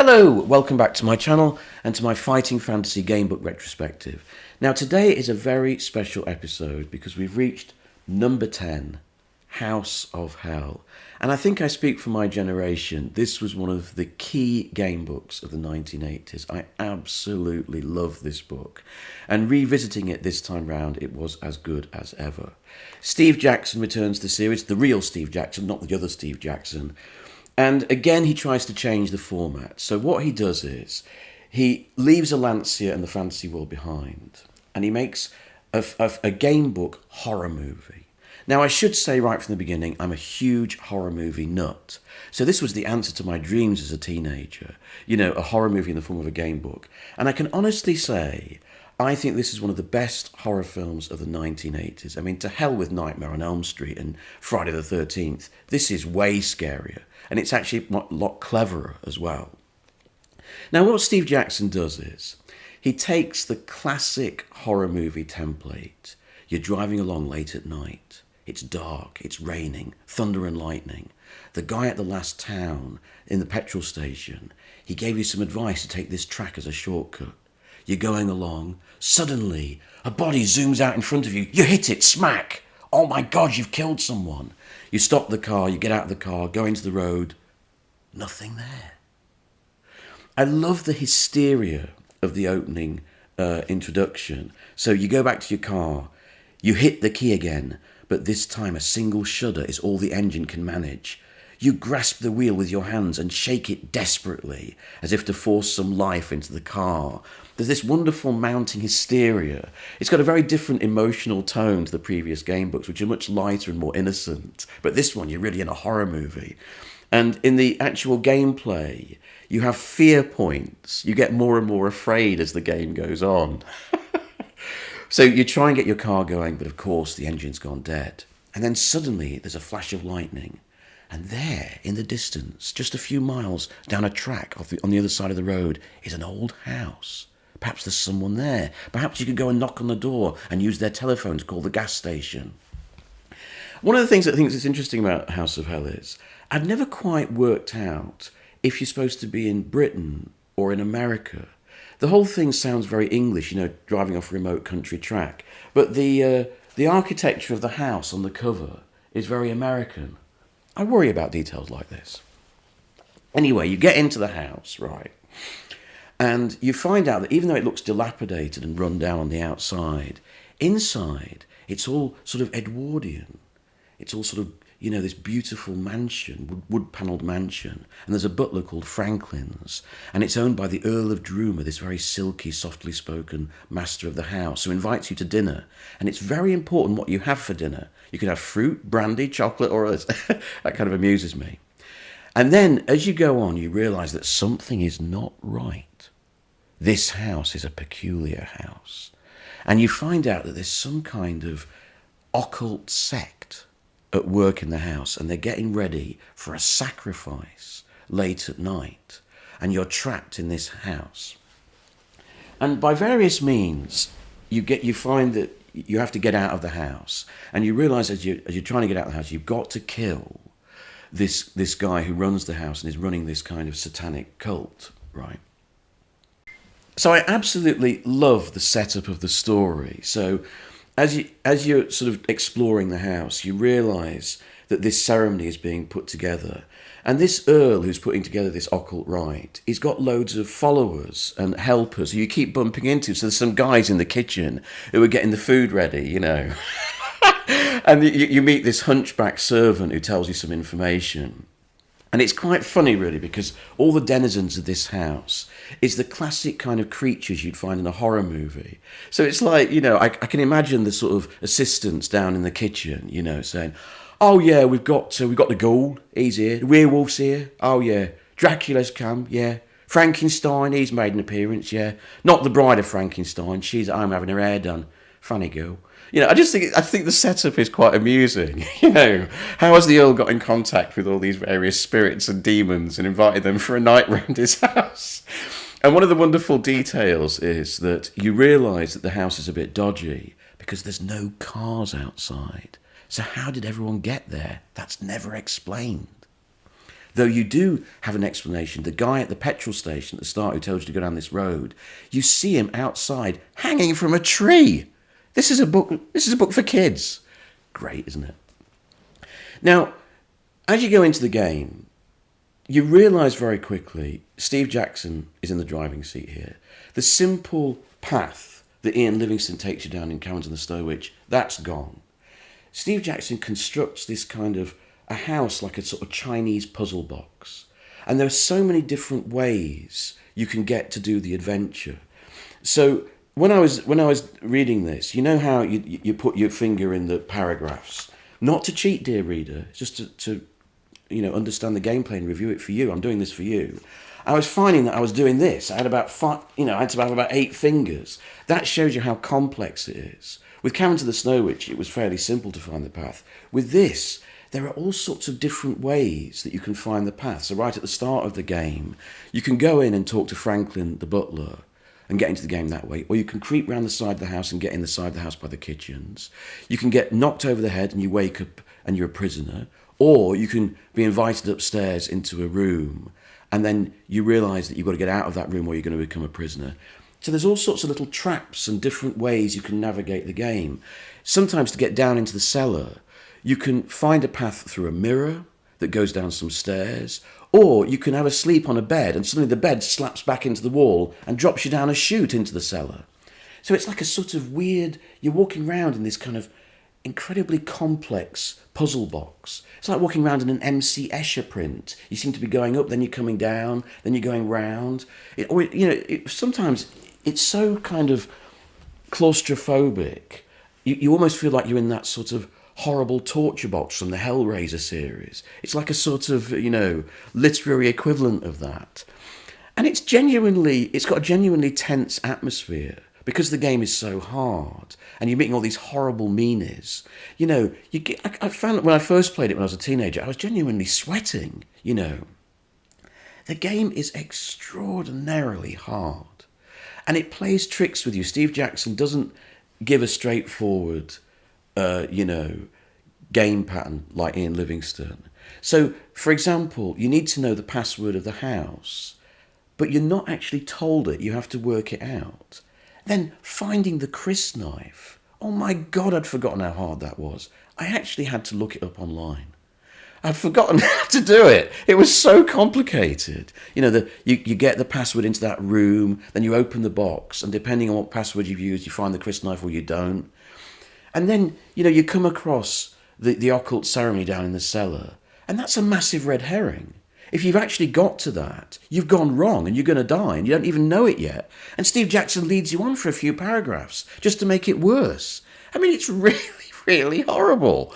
Hello, welcome back to my channel and to my Fighting Fantasy Gamebook retrospective. Now today is a very special episode because we've reached number 10, House of Hell. And I think I speak for my generation, this was one of the key game books of the 1980s. I absolutely love this book. And revisiting it this time round, it was as good as ever. Steve Jackson returns to the series, the real Steve Jackson, not the other Steve Jackson. And again, he tries to change the format. So what he does is, he leaves a Lancia and the fantasy world behind, and he makes a game book horror movie. Now, I should say right from the beginning, I'm a huge horror movie nut. So this was the answer to my dreams as a teenager. You know, a horror movie in the form of a game book. And I can honestly say, I think this is one of the best horror films of the 1980s. I mean, to hell with Nightmare on Elm Street and Friday the 13th. This is way scarier. And it's actually a lot cleverer as well. Now, what Steve Jackson does is, he takes the classic horror movie template. You're driving along late at night. It's dark, it's raining, thunder and lightning. The guy at the last town in the petrol station, he gave you some advice to take this track as a shortcut. You're going along, suddenly a body zooms out in front of you. You hit it, smack! Oh my God, you've killed someone. You stop the car, you get out of the car, go into the road. Nothing there. I love the hysteria of the opening introduction. So you go back to your car, you hit the key again, but this time a single shudder is all the engine can manage. You grasp the wheel with your hands and shake it desperately, as if to force some life into the car. There's this wonderful mounting hysteria. It's got a very different emotional tone to the previous game books, which are much lighter and more innocent. But this one, you're really in a horror movie. And in the actual gameplay, you have fear points. You get more and more afraid as the game goes on. So you try and get your car going, but of course the engine's gone dead. And then suddenly there's a flash of lightning. And there, in the distance, just a few miles down a track on the other side of the road, is an old house. Perhaps there's someone there. Perhaps you could go and knock on the door and use their telephone to call the gas station. One of the things I think is interesting about House of Hell is, I've never quite worked out if you're supposed to be in Britain or in America. The whole thing sounds very English, you know, driving off a remote country track. But the architecture of the house on the cover is very American. I worry about details like this. Anyway, you get into the house, right? And you find out that even though it looks dilapidated and run down on the outside, inside it's all sort of Edwardian. It's all sort of, you know, this beautiful mansion, wood-panelled mansion. And there's a butler called Franklin's. And it's owned by the Earl of Droomer, this very silky, softly spoken master of the house, who invites you to dinner. And it's very important what you have for dinner. You can have fruit, brandy, chocolate, or others. That kind of amuses me. And then, as you go on, you realise that something is not right. This house is a peculiar house. And you find out that there's some kind of occult sect at work in the house, and they're getting ready for a sacrifice late at night, and you're trapped in this house. And by various means, you find that you have to get out of the house, and you realise as you're trying to get out of the house, you've got to kill this guy who runs the house and is running this kind of satanic cult, right? So I absolutely love the setup of the story. So as you're sort of exploring the house, you realise that this ceremony is being put together. And this Earl who's putting together this occult rite, he's got loads of followers and helpers who you keep bumping into. So there's some guys in the kitchen who are getting the food ready, you know. And you meet this hunchback servant who tells you some information. And it's quite funny, really, because all the denizens of this house is the classic kind of creatures you'd find in a horror movie. So it's like, you know, I can imagine the sort of assistants down in the kitchen, you know, saying, oh, yeah, we've got the ghoul, he's here. The werewolf's here. Oh, yeah. Dracula's come, yeah. Frankenstein, he's made an appearance, yeah. Not the bride of Frankenstein. She's at home having her hair done. Funny girl. You know, I think the setup is quite amusing. You know, how has the Earl got in contact with all these various spirits and demons and invited them for a night round his house? And one of the wonderful details is that you realise that the house is a bit dodgy because there's no cars outside. So how did everyone get there? That's never explained. though you do have an explanation. The guy at the petrol station at the start who tells you to go down this road, you see him outside hanging from a tree. This is a book for kids. Great, isn't it? Now, as you go into the game, you realise very quickly Steve Jackson is in the driving seat here. The simple path that Ian Livingstone takes you down in Caverns and the Snow Witch, that's gone. Steve Jackson constructs this kind of a house like a sort of Chinese puzzle box. And there are so many different ways you can get to do the adventure. So when I was reading this, you know how you put your finger in the paragraphs, not to cheat, dear reader, just to understand the gameplay and review it for you. I'm doing this for you. I was finding that I was doing this. I had about I had to have about 8 fingers. That shows you how complex it is. With Caverns of the Snow Witch, it was fairly simple to find the path. With this, there are all sorts of different ways that you can find the path. So right at the start of the game, you can go in and talk to Franklin, the butler, and get into the game that way. Or you can creep round the side of the house and get in the side of the house by the kitchens. You can get knocked over the head and you wake up and you're a prisoner. Or you can be invited upstairs into a room and then you realise that you've got to get out of that room or you're going to become a prisoner. So there's all sorts of little traps and different ways you can navigate the game. Sometimes to get down into the cellar, you can find a path through a mirror that goes down some stairs, or you can have a sleep on a bed and suddenly the bed slaps back into the wall and drops you down a chute into the cellar. So it's like a sort of weird, you're walking around in this kind of incredibly complex puzzle box. It's like walking around in an MC Escher print. You seem to be going up, then you're coming down, then you're going round. Sometimes it's so kind of claustrophobic. You almost feel like you're in that sort of horrible torture box from the Hellraiser series. It's like a sort of, literary equivalent of that. And it's got a genuinely tense atmosphere because the game is so hard and you're meeting all these horrible meanies. I found that when I first played it when I was a teenager, I was genuinely sweating, The game is extraordinarily hard and it plays tricks with you. Steve Jackson doesn't give a straightforward game pattern like Ian Livingstone. So, for example, you need to know the password of the house, but you're not actually told it. You have to work it out. Then finding the Chris knife. Oh my God, I'd forgotten how hard that was. I actually had to look it up online. I'd forgotten how to do it. It was so complicated. You get the password into that room, then you open the box, and depending on what password you've used, you find the Chris knife or you don't. And then, you come across the occult ceremony down in the cellar, and that's a massive red herring. If you've actually got to that, you've gone wrong and you're going to die and you don't even know it yet. And Steve Jackson leads you on for a few paragraphs just to make it worse. I mean, it's really, really horrible.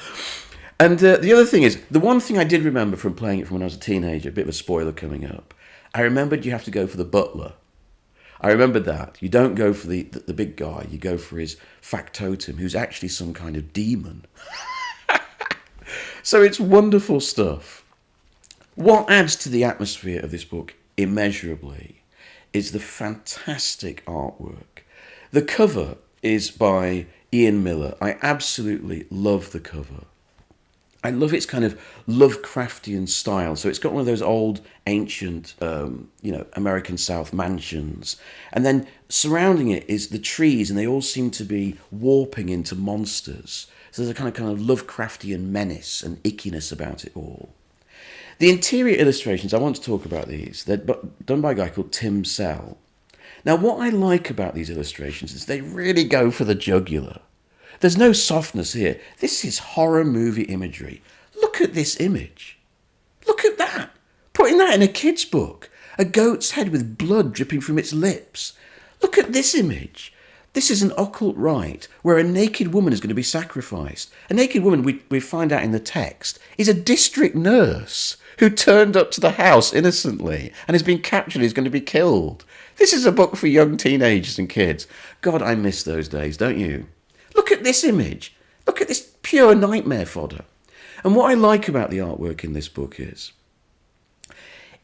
And the other thing is, the one thing I did remember from playing it from when I was a teenager, a bit of a spoiler coming up, I remembered you have to go for the butler. I remembered that. You don't go for the big guy, you go for his factotum, who's actually some kind of demon. So it's wonderful stuff. What adds to the atmosphere of this book immeasurably is the fantastic artwork. The cover is by Ian Miller. I absolutely love the cover. I love its kind of Lovecraftian style. So it's got one of those old, ancient, American South mansions. And then surrounding it is the trees, and they all seem to be warping into monsters. So there's a kind of Lovecraftian menace and ickiness about it all. The interior illustrations, I want to talk about these. They're done by a guy called Tim Sell. Now, what I like about these illustrations is they really go for the jugular. There's no softness here. This is horror movie imagery. Look at this image. Look at that. Putting that in a kid's book. A goat's head with blood dripping from its lips. Look at this image. This is an occult rite where a naked woman is going to be sacrificed. A naked woman, we find out in the text, is a district nurse who turned up to the house innocently and has been captured and is going to be killed. This is a book for young teenagers and kids. God, I miss those days, don't you? Look at this image. Look at this pure nightmare fodder. And what I like about the artwork in this book is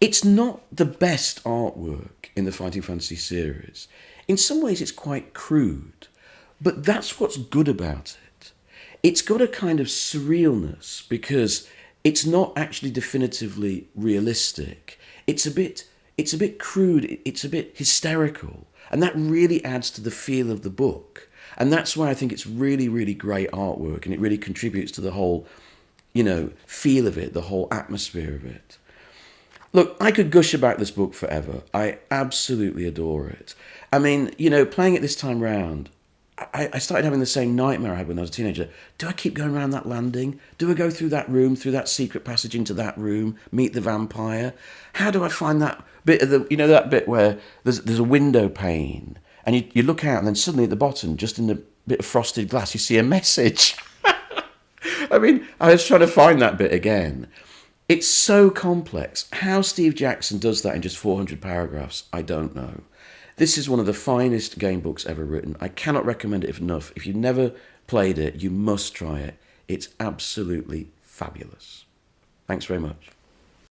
it's not the best artwork in the Fighting Fantasy series. In some ways, it's quite crude, but that's what's good about it. It's got a kind of surrealness because it's not actually definitively realistic. It's a bit crude, it's a bit hysterical, and that really adds to the feel of the book. And that's why I think it's really, really great artwork, and it really contributes to the whole, feel of it, the whole atmosphere of it. Look, I could gush about this book forever. I absolutely adore it. I mean, playing it this time round, I started having the same nightmare I had when I was a teenager. Do I keep going around that landing? Do I go through that room, through that secret passage into that room, meet the vampire? How do I find that bit of that bit where there's a window pane and you look out and then suddenly at the bottom, just in a bit of frosted glass, you see a message. I mean, I was trying to find that bit again. It's so complex. How Steve Jackson does that in just 400 paragraphs, I don't know. This is one of the finest game books ever written. I cannot recommend it enough. If you've never played it, you must try it. It's absolutely fabulous. Thanks very much.